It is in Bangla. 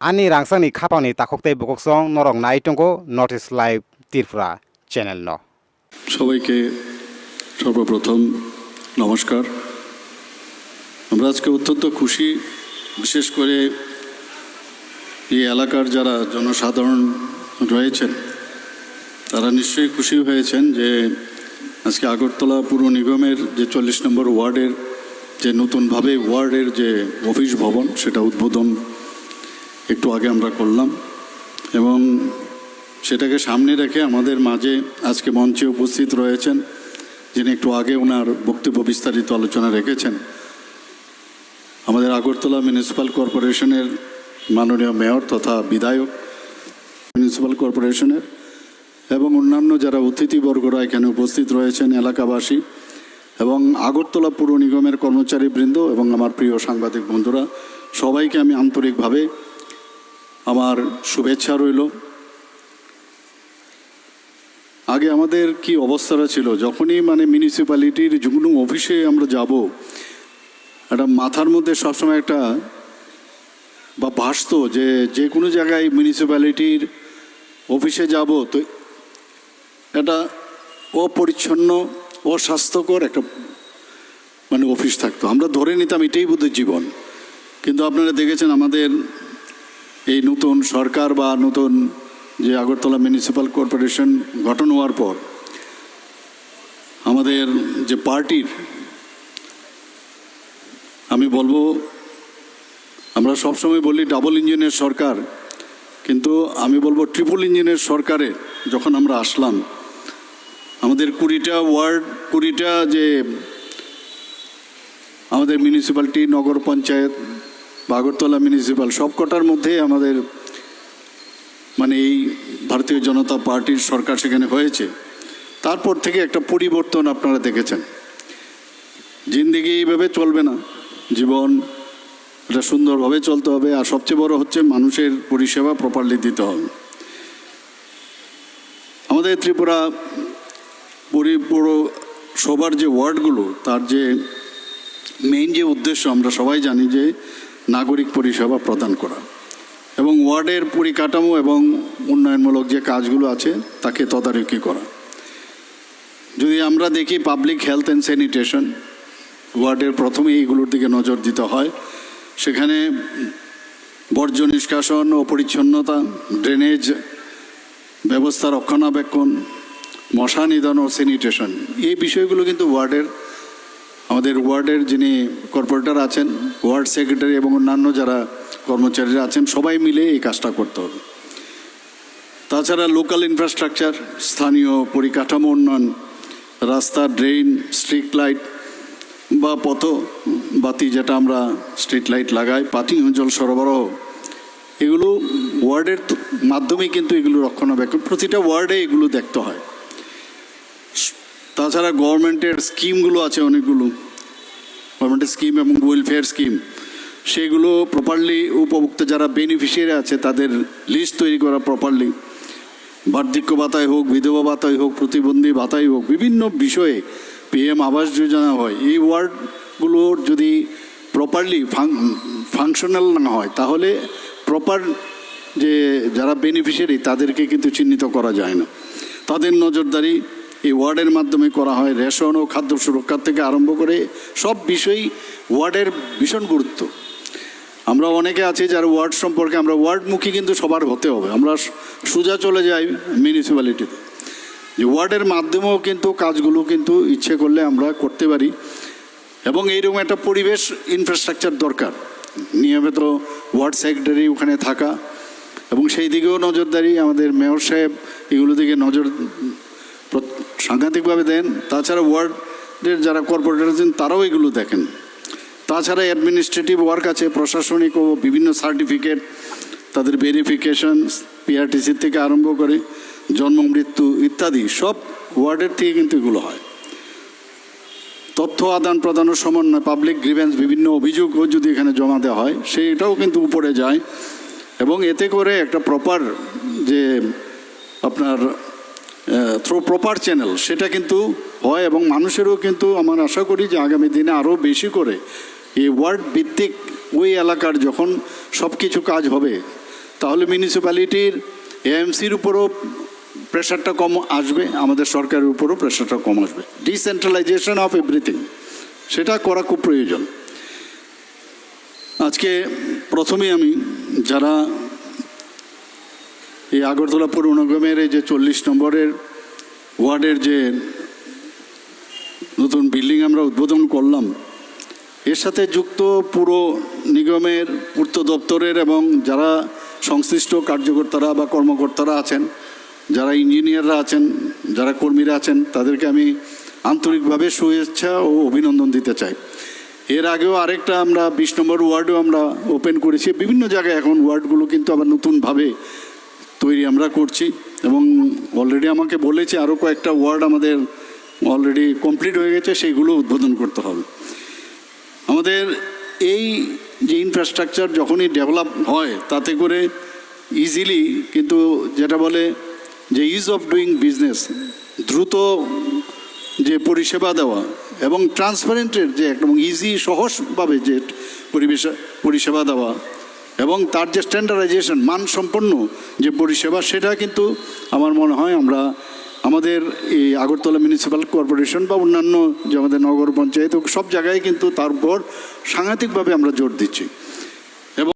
Ani rangsani khapani takhoktai bokoksong norong naitongo Notice Live Tirpura channel ন সবাইকে সর্বপ্রথম নমস্কার। আমরা আজকে অত্যন্ত খুশি, বিশেষ করে এই এলাকার যারা জনসাধারণ রয়েছেন তারা নিশ্চয়ই খুশি হয়েছেন যে আজকে আগরতলা পুর নিগমের যে 40 নম্বর ওয়ার্ডের যে নতুনভাবে ওয়ার্ডের যে অফিস ভবন সেটা উদ্বোধন একটু আগে আমরা করলাম এবং সেটাকে সামনে রেখে আমাদের মাঝে আজকে মঞ্চে উপস্থিত রয়েছেন যিনি একটু আগে ওনার বক্তব্য বিস্তারিত আলোচনা রেখেছেন, আমাদের আগরতলা মিউনিসিপ্যাল কর্পোরেশনের মাননীয় মেয়র তথা বিধায়ক মিউনিসিপ্যাল কর্পোরেশনের এবং অন্যান্য যারা অতিথিবর্গরা এখানে উপস্থিত রয়েছেন, এলাকাবাসী এবং আগরতলা পুর নিগমের কর্মচারীবৃন্দ এবং আমার প্রিয় সাংবাদিক বন্ধুরা, সবাইকে আমি আন্তরিকভাবে আমার শুভেচ্ছা রইল। আগে আমাদের কি অবস্থাটা ছিল, যখনই মিউনিসিপ্যালিটির যে কোনো অফিসে আমরা যাব, একটা মাথার মধ্যে সবসময় একটা বা ভাসত যে কোনো জায়গায় মিউনিসিপ্যালিটির অফিসে যাব তো এটা অপরিচ্ছন্ন অস্বাস্থ্যকর একটা অফিস থাকতো। আমরা ধরে নিতাম এটাই বোধহয় জীবন। কিন্তু আপনারা দেখেছেন আমাদের এই নতুন সরকার বা নতুন যে আগরতলা মিউনিসিপ্যাল কর্পোরেশন গঠন হওয়ার পর আমাদের যে পার্টির, আমি বলবো আমরা সবসময় বলি ডাবল ইঞ্জিনের সরকার, কিন্তু আমি বলবো ট্রিপল ইঞ্জিনের সরকারে যখন আমরা আসলাম, আমাদের 20টা ওয়ার্ড, 20টা যে আমাদের মিউনিসিপ্যালিটি, নগর পঞ্চায়েত বা আগরতলা মিউনিসিপ্যাল সবকটার মধ্যে আমাদের এই ভারতীয় জনতা পার্টির সরকার সেখানে হয়েছে। তারপর থেকে একটা পরিবর্তন আপনারা দেখেছেন। জিন্দেগি এইভাবে চলবে না, জীবন এটা সুন্দরভাবে চলতে হবে, আর সবচেয়ে বড় হচ্ছে মানুষের পরিষেবা প্রপারলি দিতে হবে। আমাদের ত্রিপুরা পৌরসভার যে ওয়ার্ডগুলো, তার যে মেইন যে উদ্দেশ্য আমরা সবাই জানি যে নাগরিক পরিষেবা প্রদান করা এবং ওয়ার্ডের পরিকাঠামো এবং উন্নয়নমূলক যে কাজগুলো আছে তাকে তদারকি করা। যদি আমরা দেখি পাবলিক হেলথ অ্যান্ড স্যানিটেশন, ওয়ার্ডের প্রথমে এইগুলোর দিকে নজর দিতে হয়। সেখানে বর্জ্য নিষ্কাশন ও পরিচ্ছন্নতা, ড্রেনেজ ব্যবস্থা রক্ষণাবেক্ষণ, মশা নিধন ও স্যানিটেশন, এই বিষয়গুলো কিন্তু আমাদের ওয়ার্ডের যিনি কর্পোরেটর আছেন, ওয়ার্ড সেক্রেটারি এবং অন্যান্য যারা কর্মচারীরা আছেন সবাই মিলে এই কাজটা করতে হবে। তাছাড়া লোকাল ইনফ্রাস্ট্রাকচার, স্থানীয় পরিকাঠামো উন্নয়ন, রাস্তা, ড্রেন, স্ট্রিট লাইট বা বাতি, যেটা আমরা স্ট্রিট লাইট লাগাই, পানীয় জল সরবরাহ, এগুলো ওয়ার্ডের মাধ্যমেই কিন্তু এগুলো রক্ষণাবেক্ষণ প্রতিটা ওয়ার্ডে এগুলো দেখতে হয়। তাছাড়া গভর্নমেন্টের স্কিমগুলো আছে অনেকগুলো, গভর্নমেন্টের স্কিম এবং ওয়েলফেয়ার স্কিম, সেগুলো প্রপারলি উপভোক্তা যারা বেনিফিশিয়ারি আছে তাদের লিস্ট তৈরি করা প্রপারলি। বার্ধক্য ভাতাই হোক, বিধবা ভাতাই হোক, প্রতিবন্ধী ভাতাই হোক, বিভিন্ন বিষয়ে PM আবাস যোজনা হয়। এই ওয়ার্ডগুলোর যদি প্রপারলি ফাংশনাল না হয় তাহলে প্রপার যে যারা বেনিফিশিয়ারি তাদেরকে কিন্তু চিহ্নিত করা যায় না। তাদের নজরদারি এই ওয়ার্ডের মাধ্যমে করা হয়। রেশন ও খাদ্য সুরক্ষা থেকে আরম্ভ করে সব বিষয়ই ওয়ার্ডের ভীষণ গুরুত্ব। আমরা অনেকে আছি যারা ওয়ার্ড সম্পর্কে, আমরা ওয়ার্ডমুখী কিন্তু সবার হতে হবে। আমরা সোজা চলে যাই মিউনিসিপ্যালিটিতে, যে ওয়ার্ডের মাধ্যমেও কিন্তু কাজগুলো কিন্তু ইচ্ছে করলে আমরা করতে পারি এবং এইরকম একটা পরিবেশ ইনফ্রাস্ট্রাকচার দরকার। নিয়মিত ওয়ার্ড সেক্রেটারি ওখানে থাকা এবং সেই দিকেও নজরদারি, আমাদের মেয়র সাহেব এগুলো দিকে নজর সাংঘাতিকভাবে দেন। তাছাড়া ওয়ার্ডের যারা কর্পোরেটর আছেন তারাও এগুলো দেখেন। তাছাড়া অ্যাডমিনিস্ট্রেটিভ ওয়ার্ক আছে, প্রশাসনিক ও বিভিন্ন সার্টিফিকেট, তাদের ভেরিফিকেশন, PRTC থেকে আরম্ভ করে জন্ম মৃত্যু ইত্যাদি সব ওয়ার্ডের থেকে কিন্তু এগুলো হয়। তথ্য আদান প্রদান ও সমন্বয়, পাবলিক গ্রিভেন্স, বিভিন্ন অভিযোগও যদি এখানে জমা দেওয়া হয় সেইটাও কিন্তু উপরে যায় এবং এতে করে একটা প্রপার যে আপনার থ্রু প্রপার চ্যানেল সেটা কিন্তু হয় এবং মানুষেরও কিন্তু আমার আশা করি যে আগামী দিনে আরও বেশি করে এই ওয়ার্ড ভিত্তিক ওই এলাকার যখন সব কিছু কাজ হবে তাহলে মিউনিসিপ্যালিটির এএমসির উপরও প্রেশারটা কম আসবে, আমাদের সরকারের উপরও প্রেশারটা কম আসবে। ডিসেন্ট্রালাইজেশন অফ এভরিথিং, সেটা করা খুব প্রয়োজন। আজকে প্রথমে আমি যারা এই আগরতলা পৌর নিগমের এই যে 40 নম্বরের ওয়ার্ডের যে নতুন বিল্ডিং আমরা উদ্বোধন করলাম, এর সাথে যুক্ত পুরো নিগমের পূর্ত দপ্তরের এবং যারা সংশ্লিষ্ট কার্যকর্তারা বা কর্মকর্তারা আছেন, যারা ইঞ্জিনিয়াররা আছেন, যারা কর্মীরা আছেন, তাদেরকে আমি আন্তরিকভাবে শুভেচ্ছা ও অভিনন্দন দিতে চাই। এর আগেও আরেকটা আমরা 20 নম্বর ওয়ার্ডও আমরা ওপেন করেছি। বিভিন্ন জায়গায় এখন ওয়ার্ডগুলো কিন্তু আবার নতুনভাবে তৈরি আমরা করছি এবং অলরেডি আমাকে বলেছে আরও কয়েকটা ওয়ার্ড আমাদের অলরেডি কমপ্লিট হয়ে গেছে, সেইগুলো উদ্বোধন করতে হবে। আমাদের এই যে ইনফ্রাস্ট্রাকচার যখনই ডেভেলপ হয়, তাতে করে ইজিলি কিন্তু যেটা বলে যে ইজ অফ ডুইং বিজনেস, দ্রুত যে পরিষেবা দেওয়া এবং ট্রান্সপারেন্টের যে একদম ইজি সহজভাবে যে পরিষেবা দেওয়া এবং তার যে স্ট্যান্ডার্ডাইজেশন, মানসম্পন্ন যে পরিষেবা, সেটা কিন্তু আমার মনে হয় আমরা আমাদের এই আগরতলা মিউনিসিপ্যাল কর্পোরেশন বা অন্যান্য যে আমাদের নগর পঞ্চায়েত, সব জায়গায় কিন্তু তার উপর সাংঘাতিকভাবে আমরা জোর দিচ্ছি।